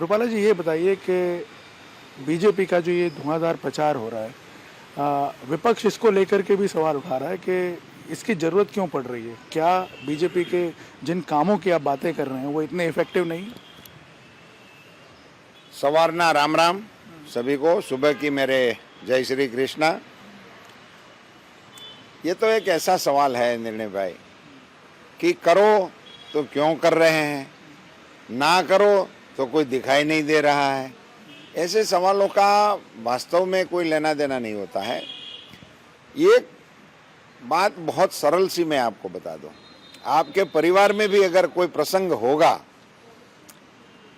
रूपाला जी ये बताइए कि बीजेपी का जो ये धुआंधार प्रचार हो रहा है, विपक्ष इसको लेकर के भी सवाल उठा रहा है कि इसकी ज़रूरत क्यों पड़ रही है? क्या बीजेपी के जिन कामों की आप बातें कर रहे हैं वो इतने इफेक्टिव नहीं है? सवारना राम राम सभी को, सुबह की मेरे जय श्री कृष्णा। ये तो एक ऐसा सवाल है निर्णय भाई कि करो तो क्यों कर रहे हैं, ना करो तो कोई दिखाई नहीं दे रहा है। ऐसे सवालों का वास्तव में कोई लेना देना नहीं होता है। ये बात बहुत सरल सी मैं आपको बता दूं। आपके परिवार में भी अगर कोई प्रसंग होगा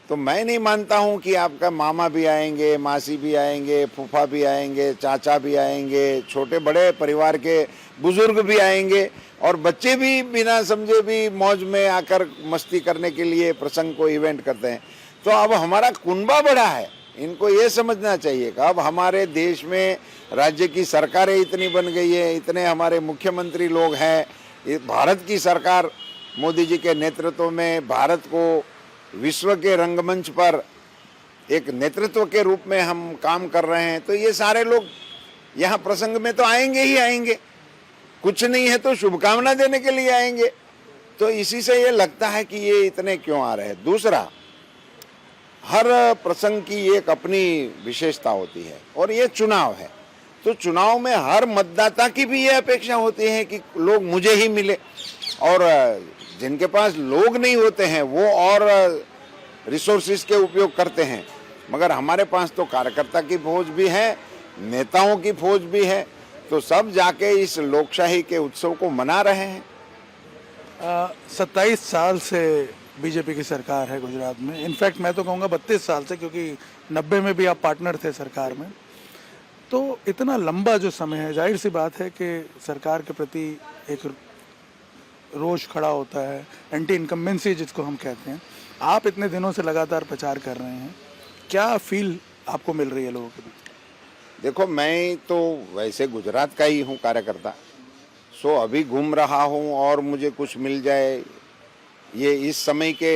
तो मैं नहीं मानता हूं कि आपका मामा भी आएंगे, मासी भी आएंगे, फूफा भी आएंगे, चाचा भी आएंगे, छोटे बड़े परिवार के बुजुर्ग भी आएंगे और बच्चे भी बिना समझे भी मौज में आकर मस्ती करने के लिए प्रसंग को इवेंट करते हैं। तो अब हमारा कुनबा बड़ा है, इनको ये समझना चाहिए कि अब हमारे देश में राज्य की सरकारें इतनी बन गई है, इतने हमारे मुख्यमंत्री लोग हैं, भारत की सरकार मोदी जी के नेतृत्व में भारत को विश्व के रंगमंच पर एक नेतृत्व के रूप में हम काम कर रहे हैं। तो ये सारे लोग यहाँ प्रसंग में तो आएंगे ही आएंगे, कुछ नहीं है तो शुभकामना देने के लिए आएंगे। तो इसी से ये लगता है कि ये इतने क्यों आ रहे हैं। दूसरा, हर प्रसंग की एक अपनी विशेषता होती है और ये चुनाव है, तो चुनाव में हर मतदाता की भी ये अपेक्षा होती है कि लोग मुझे ही मिले, और जिनके पास लोग नहीं होते हैं वो और रिसोर्सेज के उपयोग करते हैं। मगर हमारे पास तो कार्यकर्ता की फौज भी है, नेताओं की फौज भी है, तो सब जाके इस लोकशाही के उत्सव को मना रहे हैं। 27 साल से बीजेपी की सरकार है गुजरात में। इनफैक्ट मैं तो कहूँगा 32 साल से, क्योंकि 90 में भी आप पार्टनर थे सरकार में। तो इतना लंबा जो समय है, जाहिर सी बात है कि सरकार के प्रति एक रोष खड़ा होता है, एंटी इनकम्बेंसी जिसको हम कहते हैं। आप इतने दिनों से लगातार प्रचार कर रहे हैं, क्या फील आपको मिल रही है लोगों के बीच? देखो, मैं तो वैसे गुजरात का ही हूँ कार्यकर्ता, सो अभी घूम रहा हूँ और मुझे कुछ मिल जाए, ये इस समय के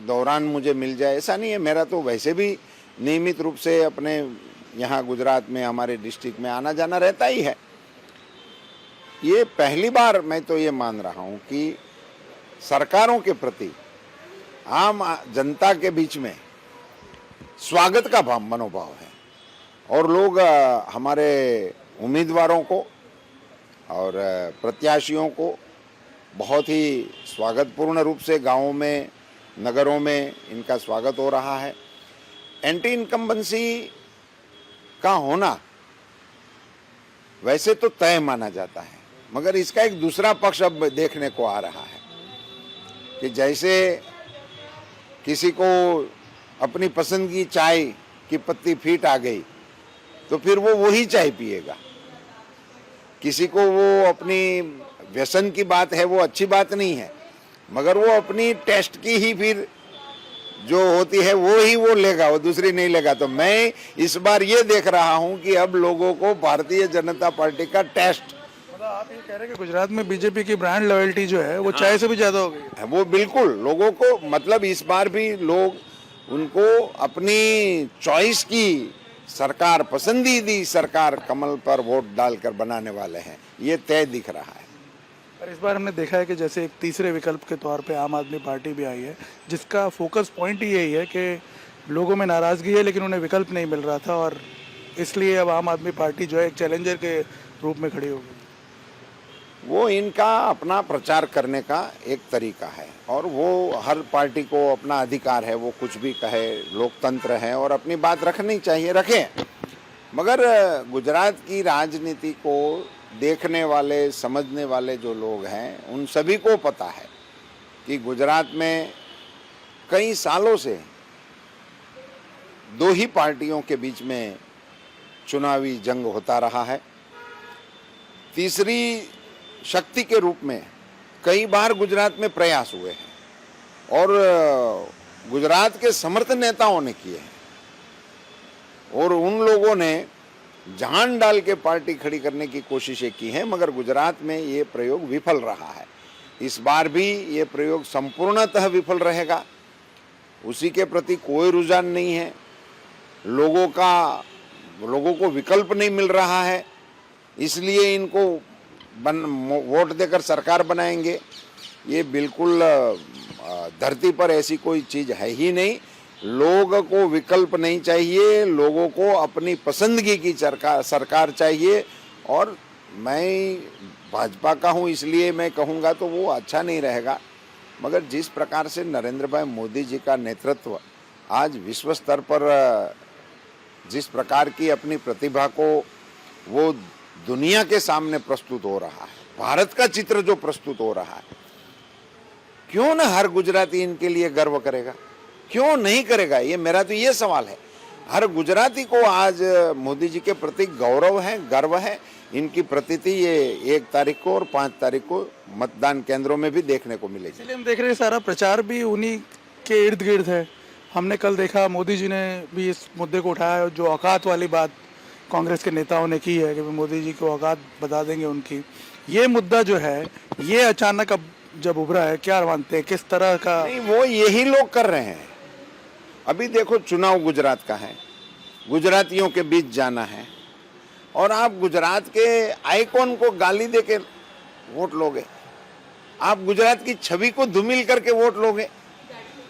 दौरान मुझे मिल जाए, ऐसा नहीं है। मेरा तो वैसे भी नियमित रूप से अपने यहाँ गुजरात में हमारे डिस्ट्रिक्ट में आना जाना रहता ही है। ये पहली बार मैं तो ये मान रहा हूँ कि सरकारों के प्रति आम जनता के बीच में स्वागत का मनोभाव है और लोग हमारे उम्मीदवारों को और प्रत्याशियों को बहुत ही स्वागतपूर्ण रूप से गांवों में, नगरों में इनका स्वागत हो रहा है। एंटी इनकम्बेंसी का होना वैसे तो तय माना जाता है, मगर इसका एक दूसरा पक्ष अब देखने को आ रहा है कि जैसे किसी को अपनी पसंद की चाय की पत्ती फीट आ गई तो फिर वो वही चाय पिएगा। किसी को वो अपनी व्यसन की बात है, वो अच्छी बात नहीं है, मगर वो अपनी टेस्ट की ही फिर जो होती है वो लेगा, वो दूसरी नहीं लेगा। तो मैं इस बार ये देख रहा हूं कि अब लोगों को भारतीय जनता पार्टी का टेस्ट, मतलब आप ये कह रहे हैं कि गुजरात में बीजेपी की ब्रांड लॉयल्टी जो है वो चाय से भी ज्यादा हो गई है। वो बिल्कुल लोगों को, मतलब इस बार भी लोग उनको अपनी चॉइस की सरकार, पसंदीदा सरकार कमल पर वोट डालकर बनाने वाले हैं, ये तय दिख रहा है। और इस बार हमने देखा है कि जैसे एक तीसरे विकल्प के तौर पे आम आदमी पार्टी भी आई है, जिसका फोकस पॉइंट ही यही है कि लोगों में नाराज़गी है लेकिन उन्हें विकल्प नहीं मिल रहा था, और इसलिए अब आम आदमी पार्टी जो है एक चैलेंजर के रूप में खड़ी हो गई। वो इनका अपना प्रचार करने का एक तरीका है और वो हर पार्टी को अपना अधिकार है, वो कुछ भी कहे, लोकतंत्र है और अपनी बात रखनी चाहिए, रखें। मगर गुजरात की राजनीति को देखने वाले, समझने वाले जो लोग हैं, उन सभी को पता है कि गुजरात में कई सालों से दो ही पार्टियों के बीच में चुनावी जंग होता रहा है। तीसरी शक्ति के रूप में कई बार गुजरात में प्रयास हुए हैं और गुजरात के समर्थ नेताओं ने किए हैं और उन लोगों ने जान डाल के पार्टी खड़ी करने की कोशिशें की हैं, मगर गुजरात में ये प्रयोग विफल रहा है। इस बार भी ये प्रयोग संपूर्णतः विफल रहेगा उसी के प्रति कोई रुझान नहीं है। लोगों को विकल्प नहीं मिल रहा है, इसलिए इनको वोट देकर सरकार बनाएंगे। ये बिल्कुल धरती पर ऐसी कोई चीज है ही नहीं। लोगों को विकल्प नहीं चाहिए, लोगों को अपनी पसंदगी की सरकार चाहिए। और मैं भाजपा का हूँ, इसलिए मैं कहूँगा तो वो अच्छा नहीं रहेगा। मगर जिस प्रकार से नरेंद्र भाई मोदी जी का नेतृत्व आज विश्व स्तर पर जिस प्रकार की अपनी प्रतिभा को वो दुनिया के सामने प्रस्तुत हो रहा है, भारत का चित्र जो प्रस्तुत हो रहा है, क्यों न हर गुजराती इनके लिए गर्व करेगा, क्यों नहीं करेगा? ये मेरा तो ये सवाल है। हर गुजराती को आज मोदी जी के प्रति गौरव है, गर्व है। इनकी प्रतीति ये 1 तारीख को और 5 तारीख को मतदान केंद्रों में भी देखने को मिलेगी। इसलिए हम देख रहे हैं सारा प्रचार भी उन्हीं के इर्द गिर्द है। हमने कल देखा मोदी जी ने भी इस मुद्दे को उठाया, जो औकात वाली बात कांग्रेस के नेताओं ने की है कि मोदी जी को औकात बता देंगे उनकी। ये मुद्दा जो है ये अचानक अब जब उभरा है, क्या मानते हैं किस तरह का? नहीं, वो यही लोग कर रहे हैं। अभी देखो, चुनाव गुजरात का है, गुजरातियों के बीच जाना है, और आप गुजरात के आइकॉन को गाली देके वोट लोगे, आप गुजरात की छवि को धूमिल करके वोट लोगे।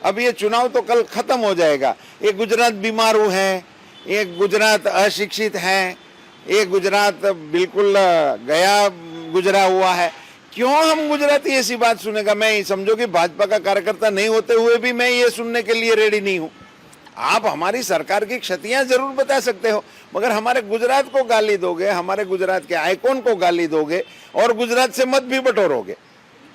अब ये चुनाव तो कल खत्म हो जाएगा। एक गुजरात बीमारू है, एक गुजरात अशिक्षित है, एक गुजरात बिल्कुल गया गुजरा हुआ है। क्यों हम गुजराती ऐसी बात सुनेगा? मैं समझो कि भाजपा का कार्यकर्ता नहीं होते हुए भी मैं ये सुनने के लिए रेडी नहीं हूँ। आप हमारी सरकार की क्षतियां जरूर बता सकते हो, मगर हमारे गुजरात को गाली दोगे, हमारे गुजरात के आइकॉन को गाली दोगे और गुजरात से मत भी बटोरोगे।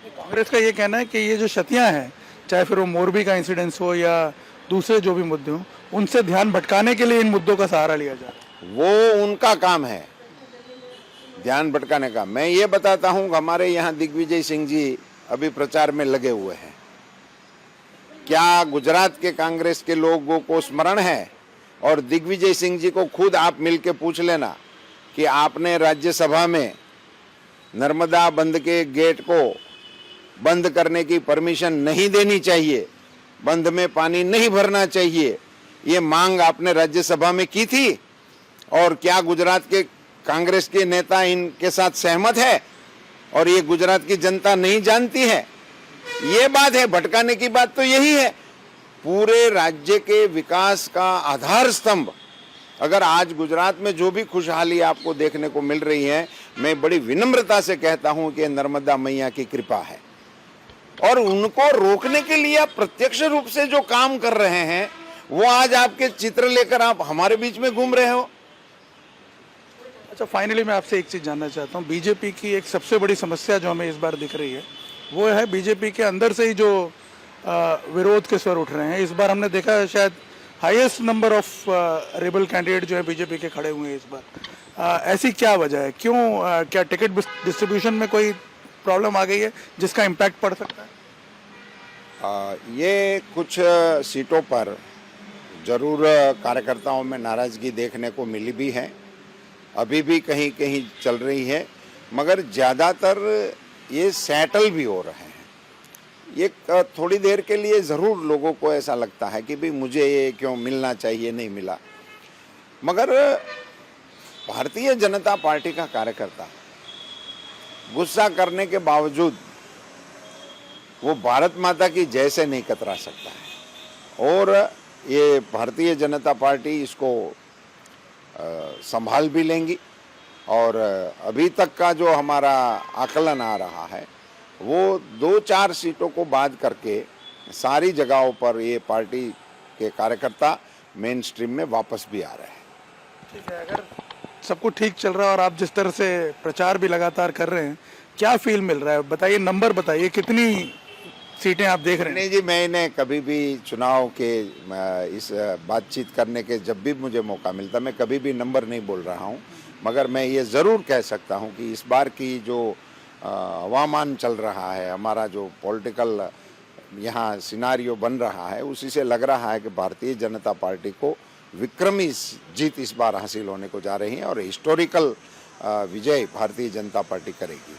कांग्रेस का ये कहना है कि ये जो क्षतियां हैं, चाहे फिर वो मोरबी का इंसिडेंस हो या दूसरे जो भी मुद्दे हों, उनसे ध्यान भटकाने के लिए इन मुद्दों का सहारा लिया जा रहा है। वो उनका काम है, ध्यान भटकाने का। मैं ये बताता हूँ, हमारे यहाँ दिग्विजय सिंह जी अभी प्रचार में लगे हुए हैं। क्या गुजरात के कांग्रेस के लोगों को स्मरण है? और दिग्विजय सिंह जी को खुद आप मिलके पूछ लेना कि आपने राज्यसभा में नर्मदा बंद के गेट को बंद करने की परमिशन नहीं देनी चाहिए, बंद में पानी नहीं भरना चाहिए, ये मांग आपने राज्यसभा में की थी। और क्या गुजरात के कांग्रेस के नेता इनके साथ सहमत है? और ये गुजरात की जनता नहीं जानती है? ये बात है, भटकाने की बात तो यही है। पूरे राज्य के विकास का आधार स्तंभ, अगर आज गुजरात में जो भी खुशहाली आपको देखने को मिल रही है, मैं बड़ी विनम्रता से कहता हूं कि नर्मदा मैया की कृपा है। और उनको रोकने के लिए आप प्रत्यक्ष रूप से जो काम कर रहे हैं, वो आज आपके चित्र लेकर आप हमारे बीच में घूम रहे हो। अच्छा, फाइनली मैं आपसे एक चीज़ जानना चाहता हूँ। बीजेपी की एक सबसे बड़ी समस्या जो हमें इस बार दिख रही है, वो है बीजेपी के अंदर से ही जो विरोध के स्वर उठ रहे हैं। इस बार हमने देखा है शायद highest number of rebel candidate जो है बीजेपी के खड़े हुए हैं इस बार। ऐसी क्या वजह है? क्यों? क्या टिकट डिस्ट्रीब्यूशन में कोई प्रॉब्लम आ गई है जिसका इम्पैक्ट पड़ सकता है? ये कुछ सीटों पर जरूर कार्यकर्ताओं में नाराजगी देखने को मिली भी है, अभी भी कहीं कहीं चल रही है, मगर ज़्यादातर ये सेटल भी हो रहे हैं। ये थोड़ी देर के लिए ज़रूर लोगों को ऐसा लगता है कि भाई मुझे ये क्यों मिलना चाहिए, नहीं मिला। मगर भारतीय जनता पार्टी का कार्यकर्ता गुस्सा करने के बावजूद वो भारत माता की जय से नहीं कतरा सकता है। और ये भारतीय जनता पार्टी इसको संभाल भी लेंगी। और अभी तक का जो हमारा आकलन आ रहा है, वो 2-4 सीटों को बाद करके सारी जगहों पर ये पार्टी के कार्यकर्ता मेन स्ट्रीम में वापस भी आ रहे हैं। ठीक है, अगर सब कुछ ठीक चल रहा है और आप जिस तरह से प्रचार भी लगातार कर रहे हैं, क्या फील मिल रहा है? बताइए, नंबर बताइए, कितनी सीटें आप देख रहे हैं? नहीं जी, मैंने कभी भी चुनाव के इस बातचीत करने के जब भी मुझे मौका मिलता, मैं कभी भी नंबर नहीं बोल रहा हूँ। मगर मैं ये ज़रूर कह सकता हूँ कि इस बार की जो हवामान चल रहा है, हमारा जो पॉलिटिकल यहाँ सिनारियो बन रहा है, उसी से लग रहा है कि भारतीय जनता पार्टी को विक्रमी जीत इस बार हासिल होने को जा रही है और हिस्टोरिकल विजय भारतीय जनता पार्टी करेगी।